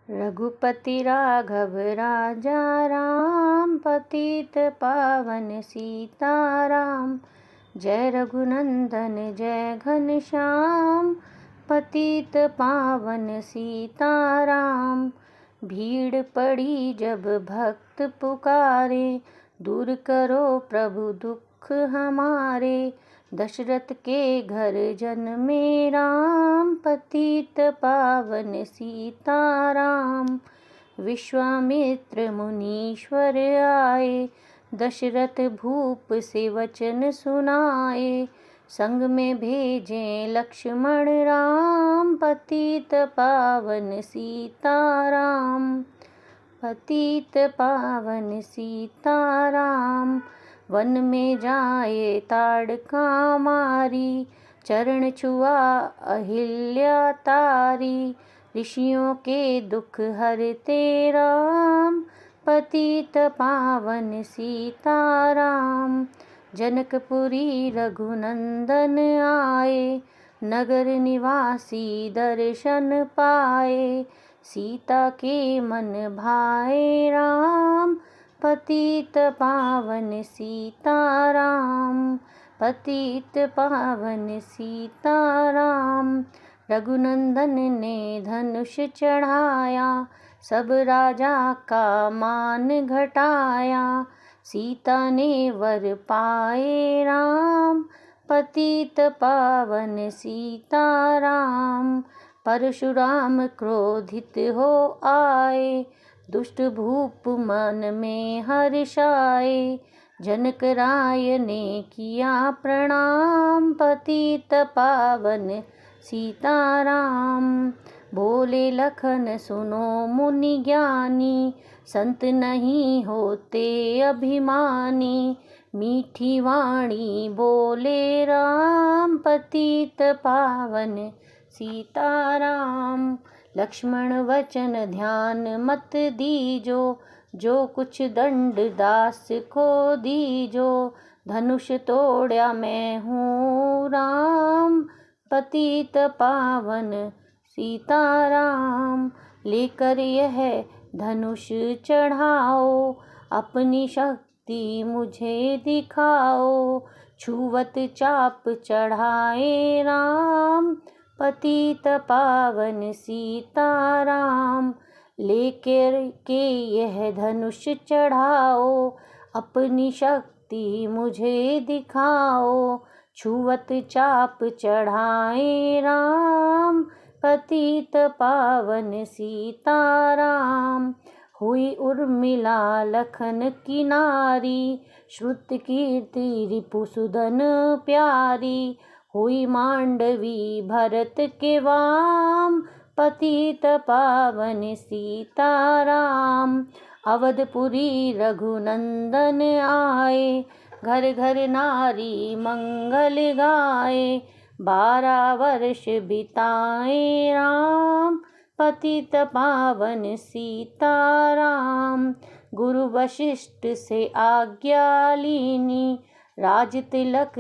रघुपति राघव राजा राम, पतित पावन सीताराम। जय रघुनंदन जय घनश्याम, पतित पावन सीताराम। भीड़ पड़ी जब भक्त पुकारे, दूर करो प्रभु दुख हमारे। दशरथ के घर जन्मे राम, पतित पावन सीताराम। विश्वामित्र मुनीश्वर आए, दशरथ भूप से वचन सुनाए। संग में भेजे लक्ष्मण राम, पतित पावन सीताराम। पतित पावन सीताराम। वन में जाए ताड़का मारी, चरण छुआ अहिल्या तारी। ऋषियों के दुख हरते राम, पतित पावन सीताराम। जनकपुरी रघुनंदन आए, नगर निवासी दर्शन पाए। सीता के मन भाए राम, पतित पावन सीताराम। पतित पावन सीताराम। रघुनंदन ने धनुष चढ़ाया, सब राजा का मान घटाया। सीता ने वर पाए राम, पतित पावन सीताराम। परशुराम क्रोधित हो आए, दुष्ट भूप मन में हर्षाए। जनक राय ने किया प्रणाम, पतित पावन सीताराम। बोले लखन सुनो मुनि ज्ञानी, संत नहीं होते अभिमानी। मीठी वाणी बोले राम, पतित पावन सीताराम। लक्ष्मण वचन ध्यान मत दीजो, जो कुछ दंड दास को दीजो। धनुष तोड़ा मैं हूँ राम, पतित पावन सीताराम। लेकर यह धनुष चढ़ाओ, अपनी शक्ति मुझे दिखाओ। छुवत चाप चढ़ाए राम, पतित पावन सीताराम। लेकर के यह धनुष चढ़ाओ, अपनी शक्ति मुझे दिखाओ। छुवत चाप चढ़ाए राम, पतित पावन सीताराम। हुई उर्मिला लखन की नारी, श्रुत कीर्ति रिपुसुदन प्यारी। हुई मांडवी भरत के वाम, पतित पावन सीताराम। अवधपुरी रघुनंदन आए, घर घर नारी मंगल गाए। 12 वर्ष बिताए राम, पतित पावन सीताराम। गुरु वशिष्ठ से आज्ञा लीनी, राज तिलक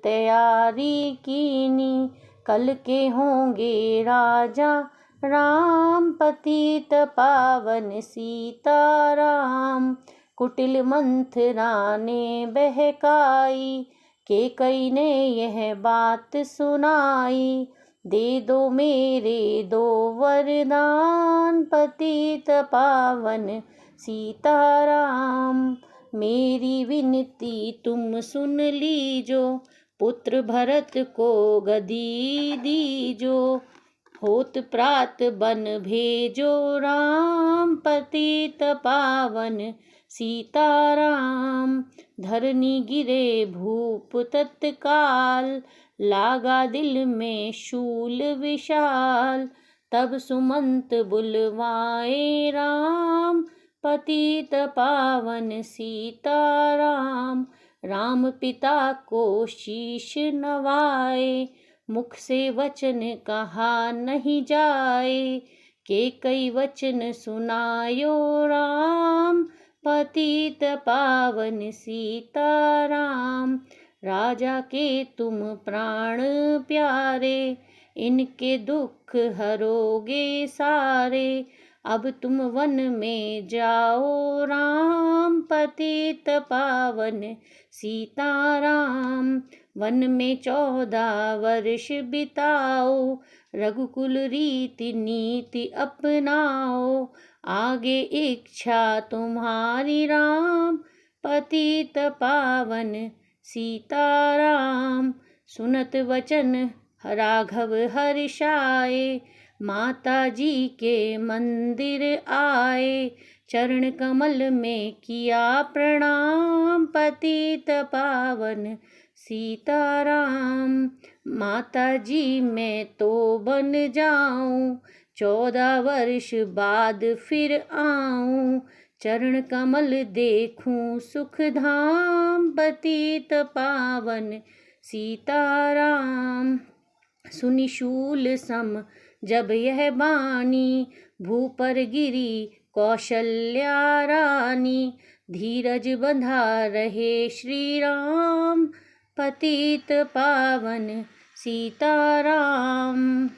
तैयारी कीनी। कल के होंगे राजा राम, पतित पावन सीताराम। कुटिल मंथरा ने बहकाई, कैकेयी ने यह बात सुनाई। दे दो मेरे 2 वरदान, पतित पावन सीताराम। मेरी विनती तुम सुन लीजो, पुत्र भरत को गदी दीजो। होत प्रात बन भेजो राम, पतित पावन सीताराम। धरनी गिरे भूप तत्काल, लागा दिल में शूल विशाल। तब सुमंत बुलवाए राम, पतित पावन सीताराम। राम पिता को शीश नवाए, मुख से वचन कहा नहीं जाए। कैकेयी वचन सुनायो राम, पतित पावन सीताराम। राजा के तुम प्राण प्यारे, इनके दुख हरोगे सारे। अब तुम वन में जाओ राम, पतित पावन सीताराम। वन में 14 वर्ष बिताओ, रघुकुल रीति नीति अपनाओ। आगे इच्छा तुम्हारी राम, पतित पावन सीताराम। सुनत वचन राघव हर्षाए, माता जी के मंदिर आए। चरण कमल में किया प्रणाम, पतित पावन सीताराम। माता जी मैं तो बन जाऊं, 14 वर्ष बाद फिर आऊं। चरण कमल देखूं सुख धाम, पतित पावन सीताराम। सुनि शूल सम जब यह बानी, भू पर गिरी कौशल्या रानी। धीरज बंधा रहे श्री राम, पतित पावन सीताराम।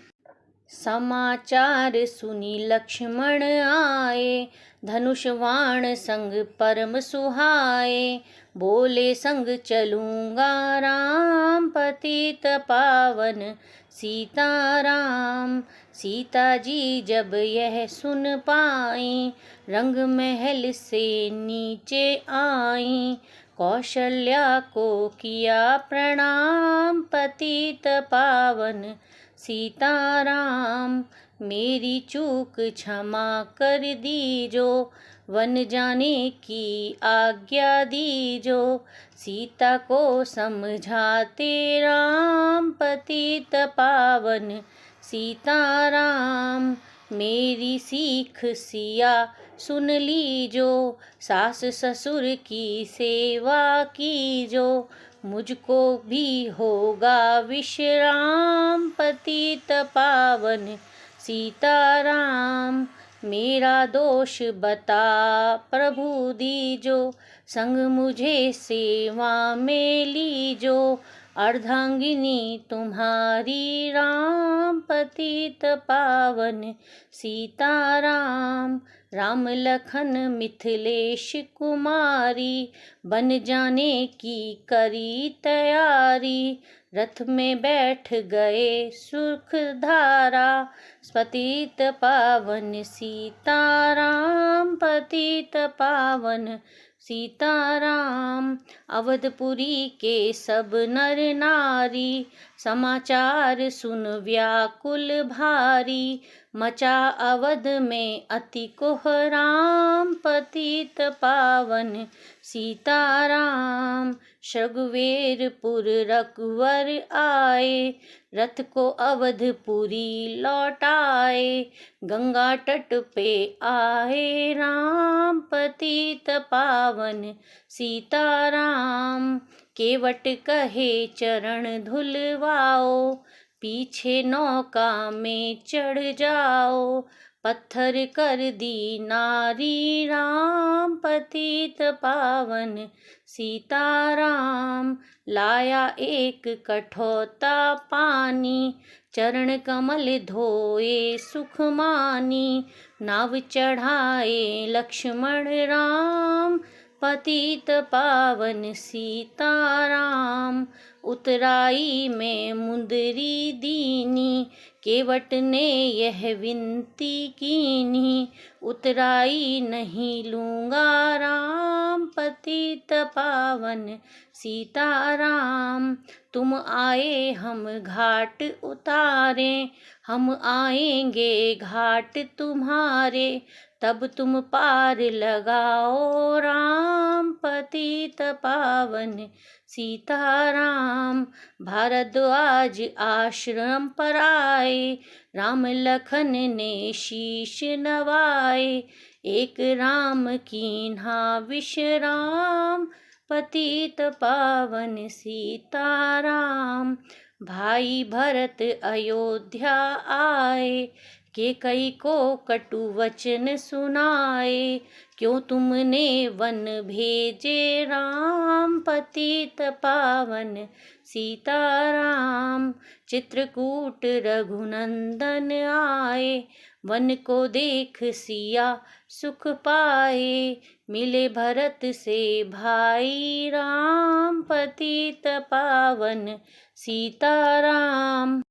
समाचार सुनी लक्ष्मण आए, धनुष बाण संग परम सुहाए। बोले संग चलूँगा राम, पतित पावन सीताराम। सीता जी जब यह सुन पाई, रंग महल से नीचे आई। कौशल्या को किया प्रणाम, पतित पावन सीताराम। मेरी चूक क्षमा कर दीजो, वन जाने की आज्ञा दीजो। सीता को समझाते राम, पतित पावन सीताराम। मेरी सीख सिया सुन लीजो, सास ससुर की सेवा कीजो। मुझको भी होगा विश्राम, पतित पावन सीताराम। मेरा दोष बता प्रभु दीजो, संग मुझे सेवा में लीजो। अर्धांगिनी तुम्हारी राम, पतित पावन सीताराम। राम लखन मिथिलेश कुमारी, बन जाने की करी तैयारी। रथ में बैठ गए सुख धारा, पतित पावन सीताराम, पतित पावन सीताराम। अवधपुरी के सब नर नारी, समाचार सुन व्याकुल भारी। मचा अवध में अति कोहराम, पतित पावन सीताराम। शृंगवेरपुर रघुवर आए, रथ को अवधपुरी लौटाए। गंगा तट पे आए राम, पतित पावन सीताराम। केवट कहे चरण धुलवाओ, पीछे नौका में चढ़ जाओ। पत्थर कर दी नारी राम, पतित पावन सीताराम। लाया एक कठोता पानी, चरण कमल धोए सुख मानी। नाव चढ़ाए लक्ष्मण राम, पतित पावन सीताराम। उतराई में मुंदरी दीनी, केवट ने यह विनती कीनी। उतराई नहीं लूँगा राम, पतित पावन सीताराम। तुम आए हम घाट उतारे, हम आएंगे घाट तुम्हारे। तब तुम पार लगाओ राम, पतित पावन सीताराम। भारद्वाज आश्रम पर आए, राम लखन ने शीश नवाए। एक राम कीन्हा विश्राम, पतित पावन सीताराम। भाई भरत अयोध्या आए, केकई को कटु वचन सुनाए, क्यों तुमने वन भेजे राम, पतित पावन सीताराम। चित्रकूट रघुनंदन आए, वन को देख सिया सुख पाए, मिले भरत से भाई राम, पतित पावन सीताराम।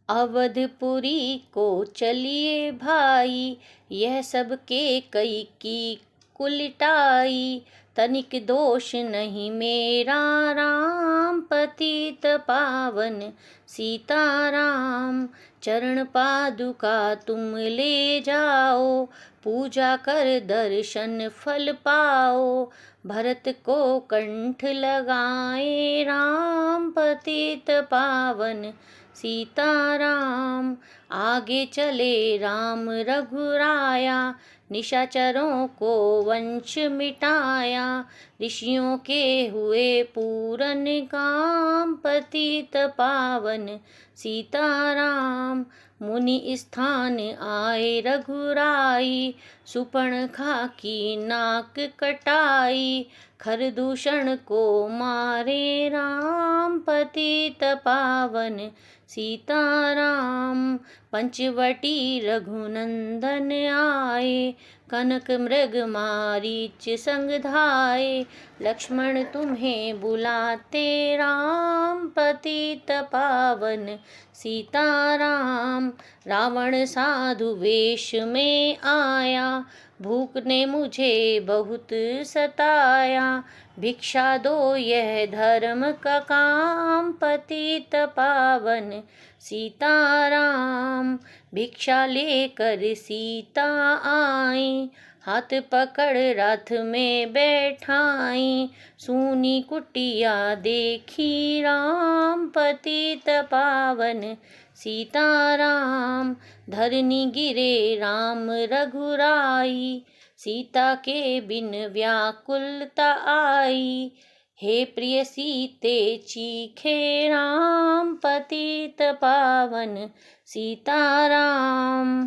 अवधपुरी को चलिए भाई, यह सब केकई की कुलिटाई, तनिक दोष नहीं मेरा राम, पतित पावन सीताराम। चरण पादुका तुम ले जाओ, पूजा कर दर्शन फल पाओ, भरत को कंठ लगाए राम, पतित पावन सीताराम। आगे चले राम रघुराया, निशाचरों को वंश मिटाया, ऋषियों के हुए पूरन काम, पतित पावन सीताराम। मुनि स्थान आए रघुराई, सुपर्णखा की नाक कटाई, खरदूषण को मारे राम, पतित पावन सीताराम। पंचवटी रघुनंदन आए, कनक मृग मारीच संग धाये, लक्ष्मण तुम्हें बुलाते राम, पतित पावन सीताराम। रावण साधु वेश में आया, भूख ने मुझे बहुत सताया, भिक्षा दो यह धर्म का काम, पतित पावन सीताराम। भिक्षा लेकर सीता आई, हाथ पकड़ रथ में बैठाई, सूनी कुटिया देखी राम, पतित पावन सीताराम। धरनी गिरे राम रघुराई, सीता के बिन व्याकुलता आई, हे प्रिय सीते चीखे राम, पतित पावन सीताराम।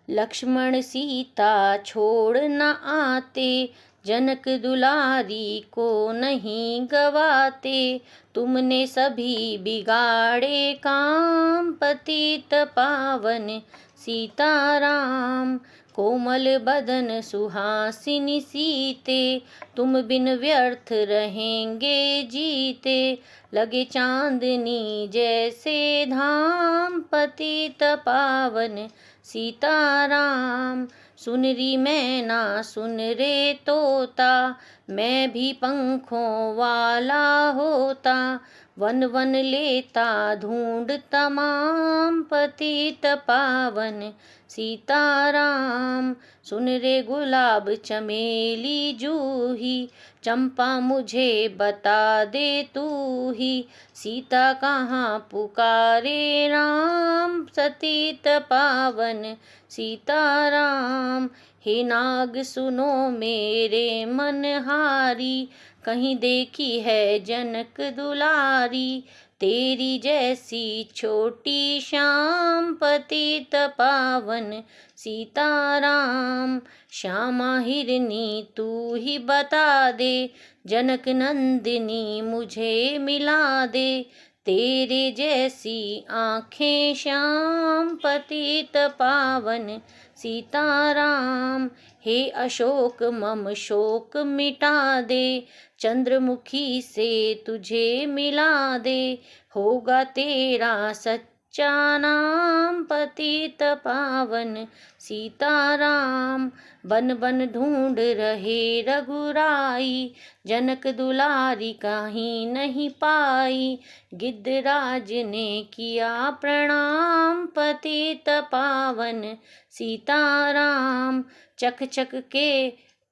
लक्ष्मण सीता छोड़ न आते, जनक दुलारी को नहीं गवाते, तुमने सभी बिगाड़े काम, पतित पावन सीताराम। कोमल बदन सुहासिनी सीते, तुम बिन व्यर्थ रहेंगे जीते, लगे चांदनी जैसे धाम, पतित पावन सीताराम। सुनरी मैना सुन रे तोता, मैं भी पंखों वाला होता, वन वन लेता ढूंढ तमाम, पतित पावन सीताराम। सुन रे गुलाब चमेली जूही, चंपा मुझे बता दे तू ही, सीता कहाँ पुकारे राम, पतित पावन सीताराम। हे नाग सुनो मेरे मनहारी, कहीं देखी है जनक दुलारी, तेरी जैसी छोटी श्याम, पतित पावन सीताराम। श्यामा हिरनी तू ही बता दे, जनक नंदिनी मुझे मिला दे, तेरे जैसी आँखें श्याम, पतित पावन सीताराम। हे अशोक मम शोक मिटा दे, चंद्रमुखी से तुझे मिला दे, होगा तेरा सच्चा नाम, पतित पावन सीताराम। बन बन ढूंढ रहे रघुराई, जनक दुलारी कहीं नहीं पाई, गिद्धराज ने किया प्रणाम, पतित पावन सीताराम। चक चक के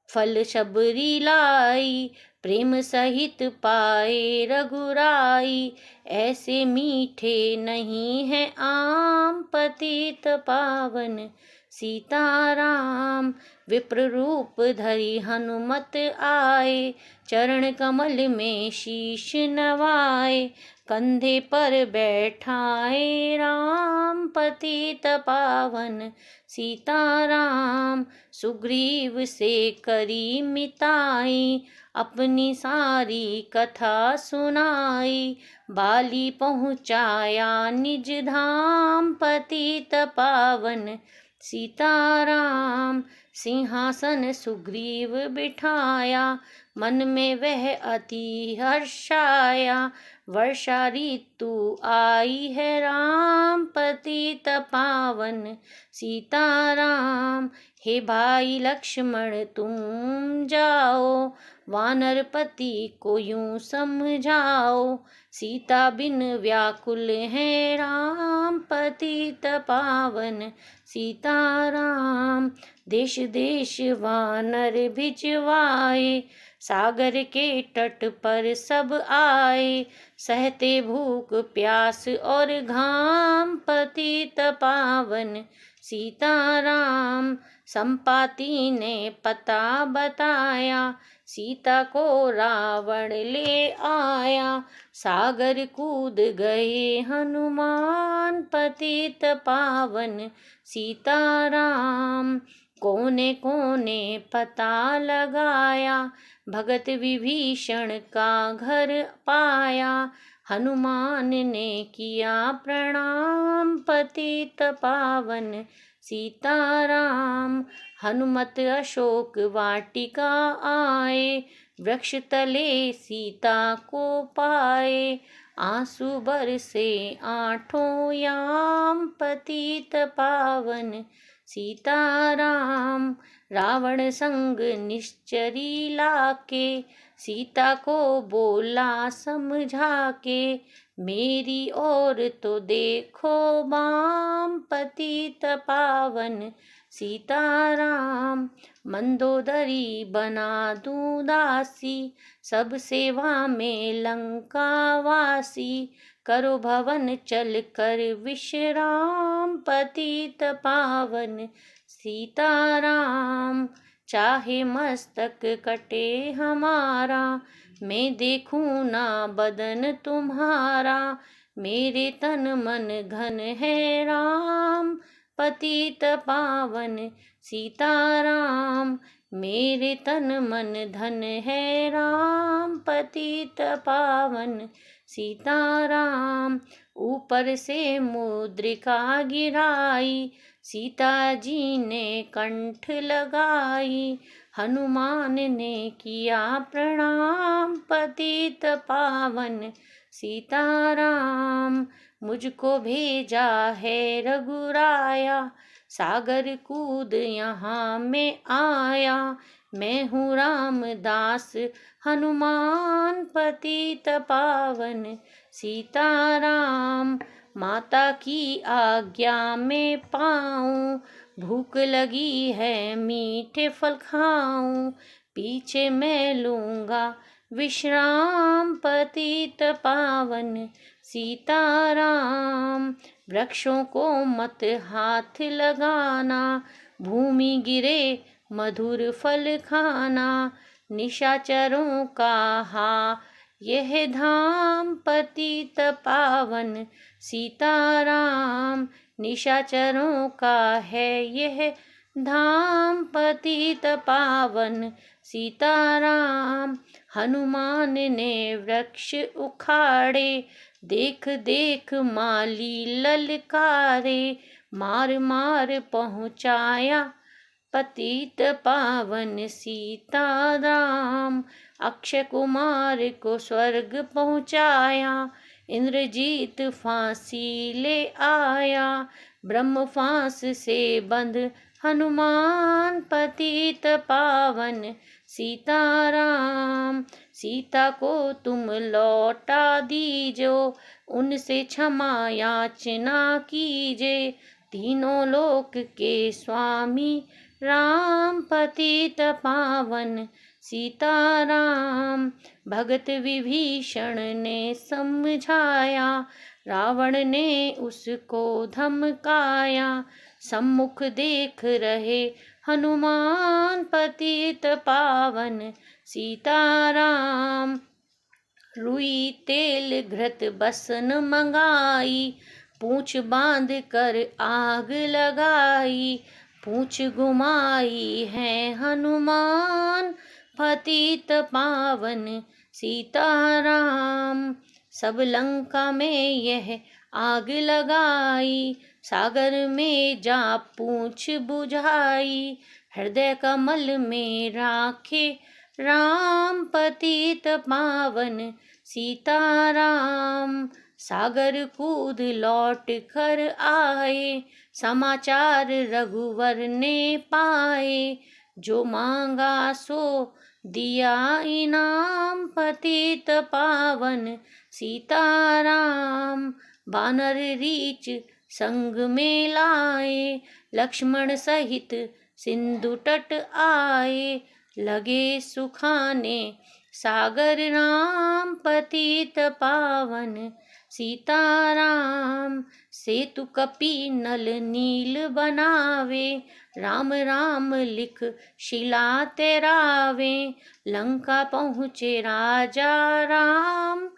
फल शबरी लाई, प्रेम सहित पाए रघुराई, ऐसे मीठे नहीं है आम, पतित पावन सीताराम। विप्र रूप धरि हनुमत आए, चरण कमल में शीश नवाए, कंधे पर बैठाए राम पतित पावन सीताराम। सुग्रीव से करी मिताई अपनी सारी कथा सुनाई। बाली पहुँचाया निज धाम पतित पावन सीताराम। सिंहासन सुग्रीव बिठाया मन में वह अति हर्षाया। वर्षा ऋतु आई है राम पतित पावन सीताराम। हे भाई लक्ष्मण तुम जाओ वानरपति को यूं समझाओ। सीता बिन व्याकुल है राम पतित पावन सीताराम। देश देश वानर भिजवाए सागर के तट पर सब आए। सहते भूख प्यास और घाम पतित पावन सीताराम। संपाति ने पता बताया सीता को रावण ले आया। सागर कूद गए हनुमान पतित पावन सीताराम। कोने कोने पता लगाया भगत विभीषण का घर पाया। हनुमान ने किया प्रणाम पतित पावन सीताराम। हनुमत अशोक वाटिका आए वृक्ष तले सीता को पाए। आंसू बरसे आठों याम पतित पावन सीताराम। रावण संग निश्चरी लाके सीता को बोला समझा के। मेरी ओर तो देखो बाम पतित पावन सीताराम। मंदोदरी बना दूं दासी सब सेवा में लंका वासी। करो भवन चल कर विश्राम पतित पावन सीताराम। चाहे मस्तक कटे हमारा मैं देखूं ना बदन तुम्हारा। मेरे तन मन घन है राम पतित पावन सीताराम। मेरे तन मन धन है राम पतित पावन सीताराम। ऊपर से मुद्रिका गिराई सीता जी ने कंठ लगाई। हनुमान ने किया प्रणाम पतित पावन सीताराम। मुझको भेजा है रघुराया सागर कूद यहाँ मैं आया। मैं हूँ रामदास हनुमान पतित पावन सीताराम। माता की आज्ञा में पाऊँ भूख लगी है मीठे फल खाऊं। पीछे मैं लूँगा विश्राम पतित पावन सीताराम। वृक्षों को मत हाथ लगाना भूमि गिरे मधुर फल खाना। निशाचरों का यह धाम पतित पावन सीताराम। निशाचरों का है यह धाम पतित पावन सीताराम। हनुमान ने वृक्ष उखाड़े देख देख माली ललकारे। मार मार पहुँचाया पतित पावन सीताराम। अक्षय कुमार को स्वर्ग पहुँचाया इंद्रजीत फांसी ले आया। ब्रह्म फांस से बंध हनुमान पतित पावन सीताराम। सीता को तुम लौटा दीजो उनसे क्षमा याचना कीजे। तीनों लोक के स्वामी राम पतित पावन सीताराम। भगत विभीषण ने समझाया रावण ने उसको धमकाया। सम्मुख देख रहे हनुमान पतित पावन सीताराम। रुई तेल घृत बसन मंगाई, पूंछ बांध कर आग लगाई। पूंछ घुमाई है हनुमान, पतित पावन सीताराम। सब लंका में यह आग लगाई, सागर में जा पूंछ बुझाई। हृदय कमल में राखे राम, पतित पावन सीताराम। सागर कूद लौट कर आए, समाचार रघुवर ने पाए। जो मांगा सो दिया इनाम, पतित पावन सीताराम। बानर रीछ संग में लाए, लक्ष्मण सहित सिंधु तट आए। लगे सुखाने सागर राम, पतित पावन सीताराम। सेतु कपि नल नील बनावे, राम राम लिख शिला तेरावे। लंका पहुँचे राजा राम,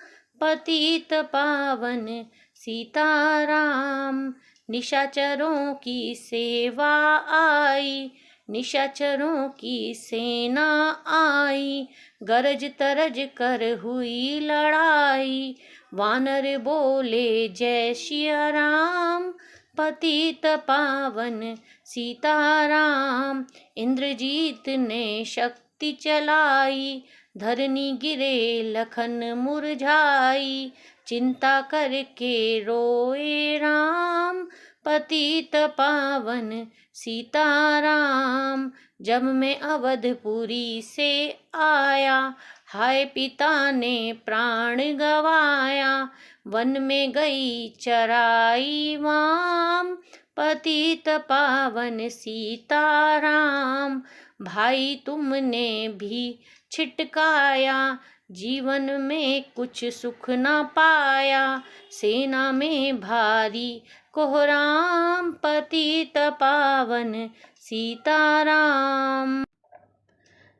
पतित पावन सीताराम। निशाचरों की सेवा आई, निशाचरों की सेना आई। गरज तरज कर हुई लड़ाई, वानर बोले जय सिया राम, पतित पावन सीताराम। इंद्रजीत ने शक्ति चलाई, धरनी गिरे लखन मुरझाई। चिंता करके रोए राम, पतित पावन सीताराम। जब मैं अवधपुरी से आया, हाय पिता ने प्राण गवाया। वन में गई चराई वाम, पतित पावन सीताराम। भाई तुमने भी छिटकाया, जीवन में कुछ सुख न पाया। सेना में भारी कोहराम, पतित पावन सीताराम।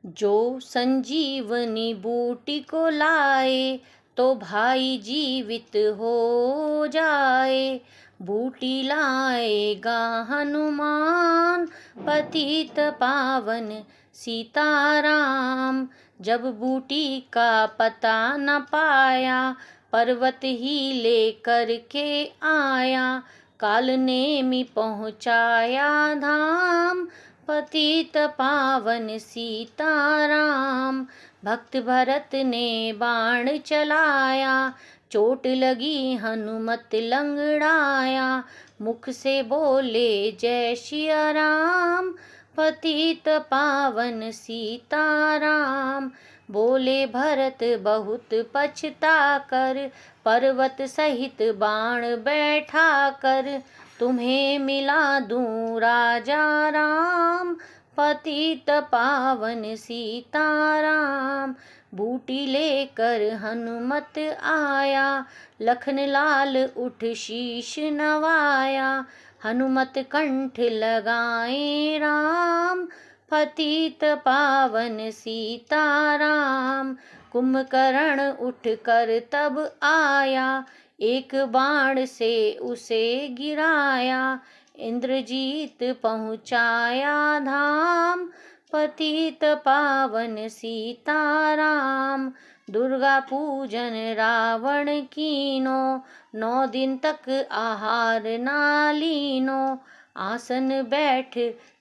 जो संजीवनी बूटी को लाए, तो भाई जीवित हो जाए। बूटी लाएगा हनुमान, पतित पावन सीताराम। जब बूटी का पता न पाया, पर्वत ही लेकर के आया। काल नेमि पहुँचाया धाम, पतित पावन सीताराम। भक्त भरत ने बाण चलाया, चोट लगी हनुमत लंगड़ाया। मुख से बोले जय सिया राम, पतित पावन सीताराम। बोले भरत बहुत पछता कर, पर्वत सहित बाण बैठा कर। तुम्हें मिला दूं राजा राम, पतित पावन सीताराम। बूटी लेकर हनुमत आया, लखन लाल उठ शीश नवाया। हनुमत कंठ लगाए राम, पतित पावन सीताराम। कुंभकर्ण उठ कर तब आया, एक बाण से उसे गिराया। इंद्रजीत पहुँचाया धाम, पतित पावन सीताराम। दुर्गा पूजन रावण कीनो, 9 दिन तक आहार ना लीनो। आसन बैठ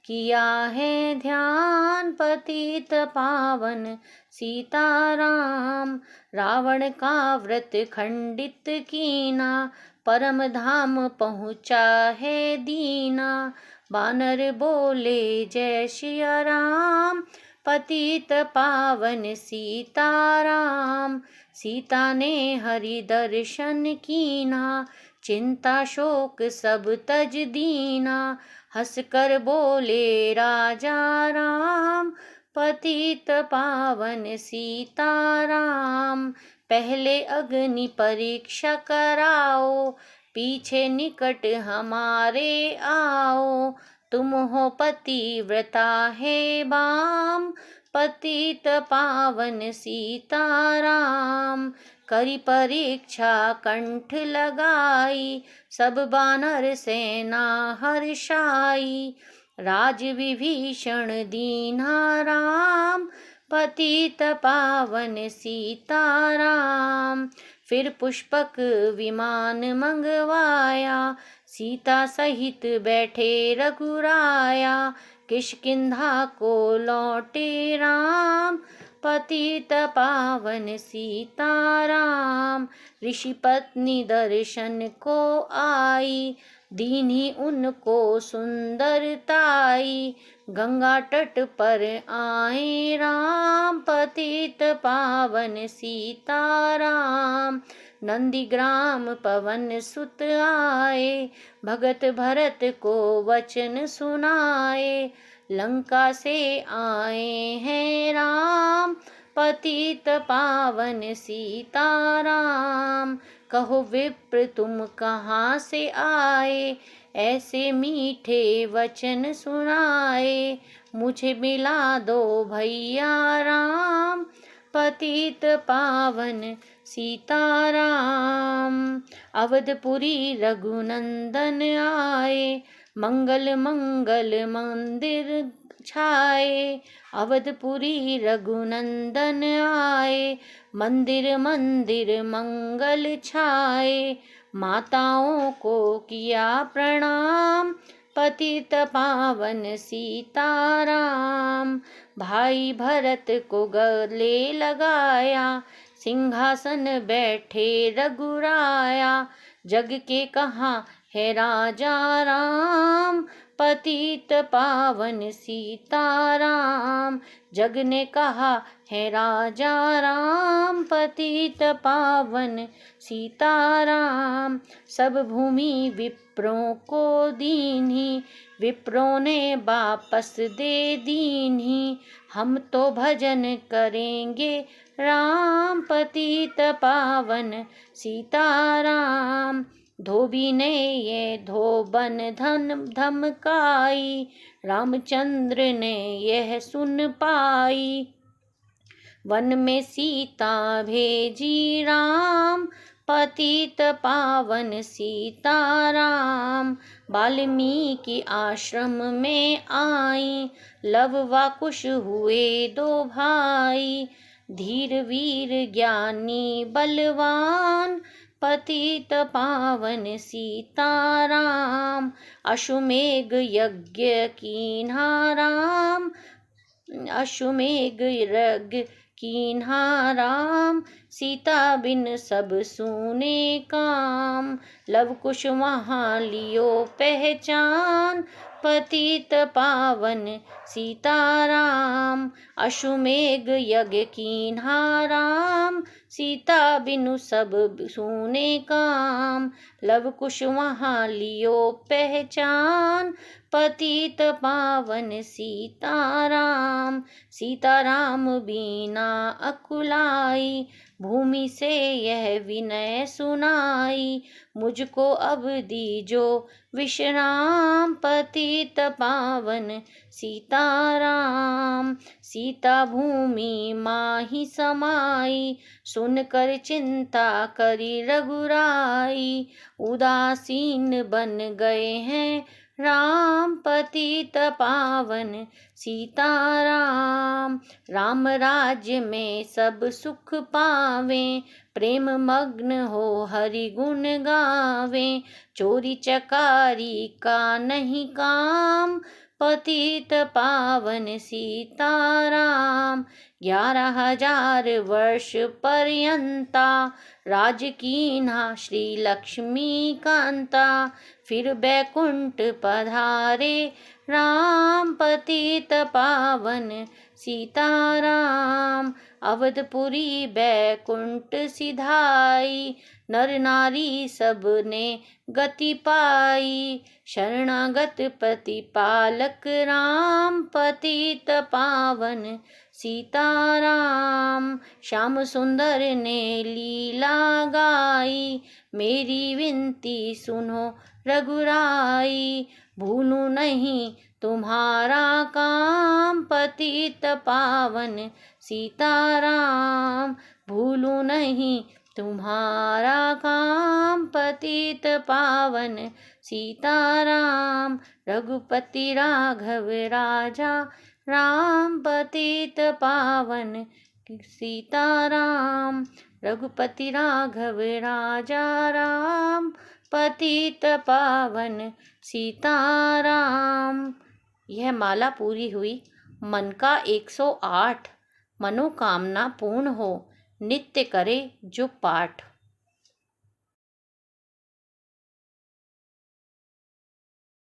किया है ध्यान, पतित पावन सीताराम। रावण का व्रत खंडित कीना, परम धाम पहुँचा है दीना। बानर बोले जय सिया राम, पतित पावन सीताराम। सीता ने हरि दर्शन कीना, चिंता शोक सब तज दीना। हंस कर बोले राजा राम, पतित पावन सीताराम। पहले अग्नि परीक्षा कराओ, पीछे निकट हमारे आओ। तुम हो पतिव्रता है बाम, पतित पावन सीताराम। करी परीक्षा कंठ लगाई, सब बानर सेना हर्षाई। राज विभीषण दीन्हा राम, पतित पावन सीताराम। फिर पुष्पक विमान मंगवाया, सीता सहित बैठे रघुराया। किष्किंधा को लौटे राम, पतित पावन सीताराम। ऋषि पत्नी दर्शन को आई, दीन्ही उनको सुंदरताई। गंगा तट पर आए राम, पतित पावन सीताराम। नंदीग्राम पवन सुत आए, भगत भरत को वचन सुनाए। लंका से आए हैं राम, पतित पावन सीताराम। कहो विप्र तुम कहाँ से आए, ऐसे मीठे वचन सुनाए। मुझे मिला दो भैया राम, पतित पावन सीताराम। अवधपुरी रघुनंदन आए, मंगल मंगल मंदिर छाए। अवधपुरी रघुनंदन आए, मंदिर मंदिर मंगल छाए। माताओं को किया प्रणाम, पतित पावन सीताराम। भाई भरत को गले लगाया, सिंहासन बैठे रघुराया। जग के कहाँ है राजा राम, पतित पावन सीताराम। जग ने कहा है राजा राम, पतित पावन सीताराम। सब भूमि विप्रों को दीन्ही, विप्रों ने वापस दे दीन्ही। हम तो भजन करेंगे राम, पतित पावन सीताराम। धोबी ने ये धोबन धन धमकाई, रामचंद्र ने यह सुन पाई। वन में सीता भेजी राम, पतित पावन सीताराम। वाल्मीकि आश्रम में आई, लव व कुश हुए दो भाई। धीर वीर ज्ञानी बलवान, पतित पावन सीताराम। अश्वमेघ यज्ञ कीन्हा राम, अश्वमेघ यज्ञ कीन्हा राम। सीता बिन सब सूने काम, लव कुश वहाँ लियो पहचान, पतित पावन सीताराम। अश्वमेघ यज्ञ कीन्हा राम, सीता बिनु सब सूने काम। लव कुश वहाँ लियो पहचान, पतित पावन सीताराम। सीताराम बीना अकुलाई, भूमि से यह विनय सुनाई। मुझको अब दीजो विश्राम, पतित पावन सीताराम। सीता भूमि माही समाई, सुनकर चिंता करी रघुराई। उदासीन बन गए हैं राम, पतित पावन सीताराम। राम राज्य में सब सुख पावें, प्रेम मग्न हो हरि गुण गावें। चोरी चकारी का नहीं काम, पतित पावन सीताराम। 11,000 वर्ष पर्यंता, राज कीन्हा श्री लक्ष्मी कांता। फिर बैकुंठ पधारे राम, पतित पावन सीताराम। अवधपुरी बैकुंठ सिधाई, नर नारी सब ने गति पाई। शरणागत प्रतिपालक राम, पतित पावन सीताराम। श्याम सुंदर ने लीला गाई, मेरी विनती सुनो रघुराई। भूलूं नहीं तुम्हारा काम, पतित पावन सीताराम। भूलूं नहीं तुम्हारा काम पतित पावन सीताराम। रघुपति राघव राजा राम पतित पावन सीताराम। रघुपति राघव राजा राम पतित पावन सीताराम। यह माला पूरी हुई। मन का 108 मनोकामना पूर्ण हो, नित्य करे जो पाठ।